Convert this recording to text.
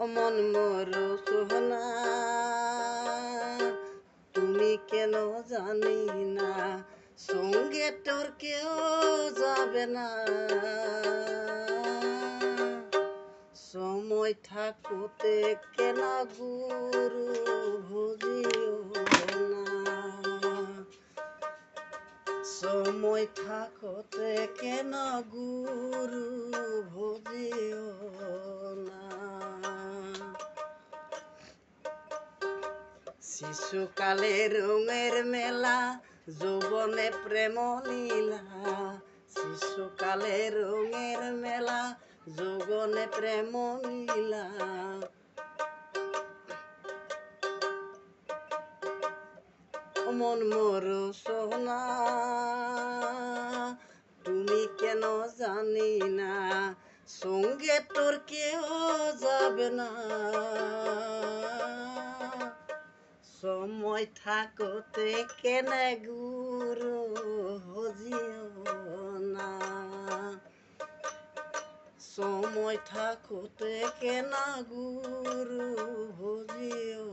অমন মোর সোহনা তুমি কেন জানি না সঙ্গে তোর কেউ যাবে না সময় থাকুতে কেন গুরু ভজিও না সময় থাকতে কেন গুরু ভজিও না শিশুকালে রঙের মেলা যৌবনে প্রেম লীলা শিশুকালে রঙের মেলা যৌবনে প্রেম লীলা মন মোর সোনা তুমি কেন জানি না সঙ্গে তোর কেউ যাবে না সময় থাকতে কেন গুরু হজিও না সময় থাকতে কেন গুরু হজিও